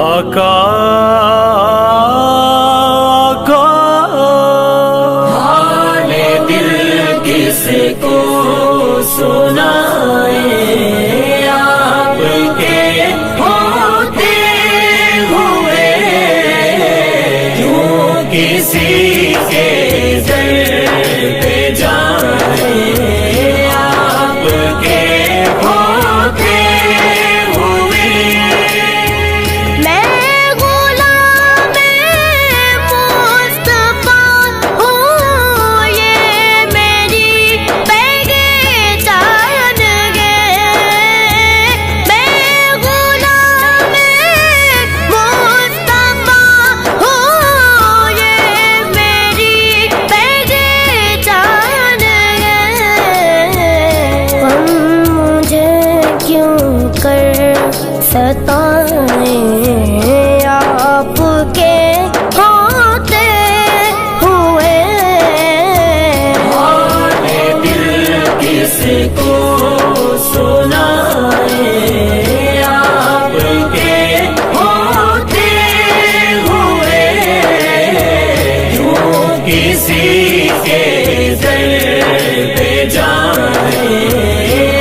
آقا حال دل کس کو سنائے آپ کے ہوتے ہوئے کیوں کسی کے در پہ جائے آپ کے ہوتے ہوئے میں غلام مصطفیٰ ہوں یہ میری پہچان ہے میں غلام مصطفیٰ ہوں یہ میری پہچان ہے مجھے کیوں کر ستائیں آپ کے ہوتے ہوئے حال دل کس کو سنائے آپ کے ہوتے ہوئے کیوں کسی کے در پہ جائے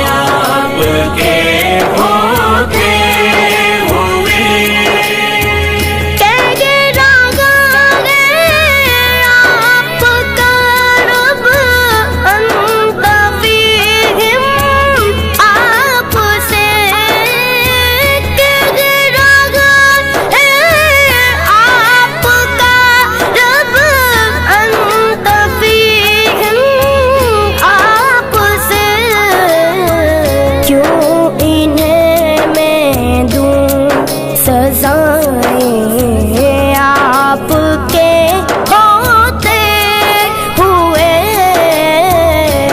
آپ کے ہوتے ہوئے کہہ رہا ہے آپ کا رب انت فیہم آپ سے کہہ رہا ہے آپ کا رب انت فیہم آپ سے کیوں انہیں میں دوں سزائیں آپ کے ہوتے ہوئے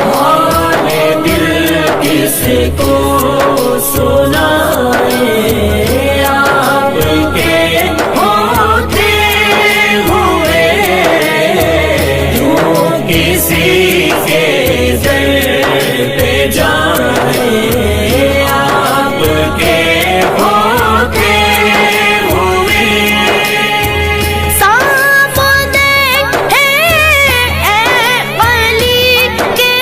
حال دل کس کو سنائے آپ کے ہوتے ہوئے کیوں کسی کے در پہ جائے آپ کے ہوتے ہوئے سامنے ہے اے علی کے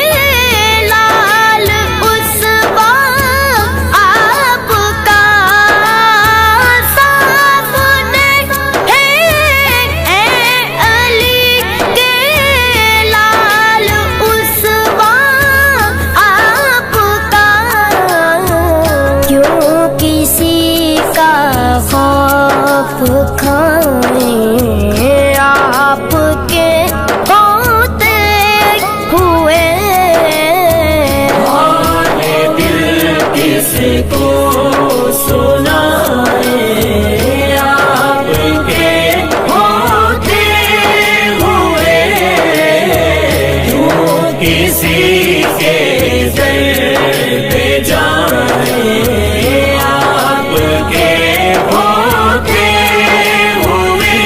لال اسوا آپ کا سامنے ہے اے علی کے لال اسوا آپ کا کیوں کسی کا خوف کھائیں آپ کے ہوتے ہوئے حال دل کس کو سنائے آپ کے ہوتے ہوئے کیوں کسی کے در پہ جائے آپ کے ہوتے ہوئے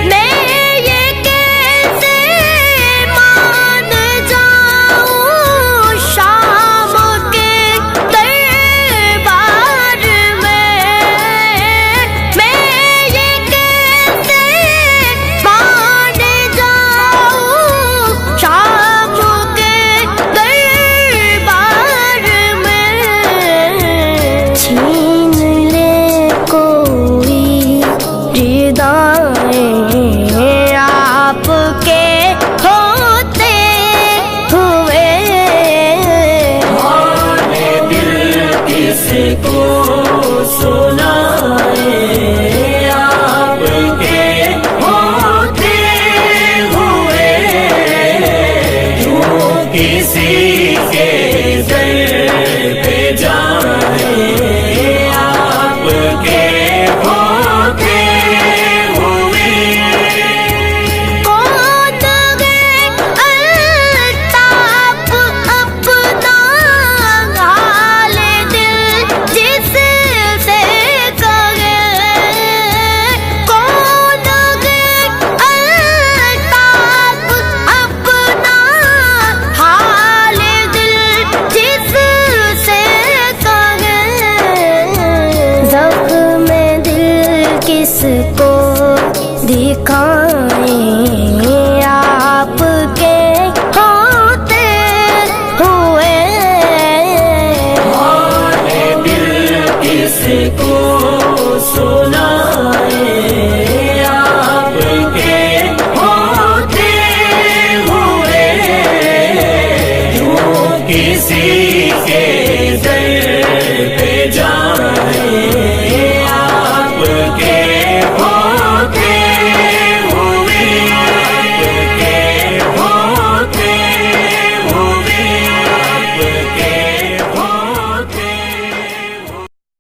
میں یہ کیسے مان جاؤں شام کے دربار میں یہ کیسے مان جاؤں شام کے دربار میں چھین لے کوئی ردائیں آپ کے ہوتے ہوئے حال دل کس کو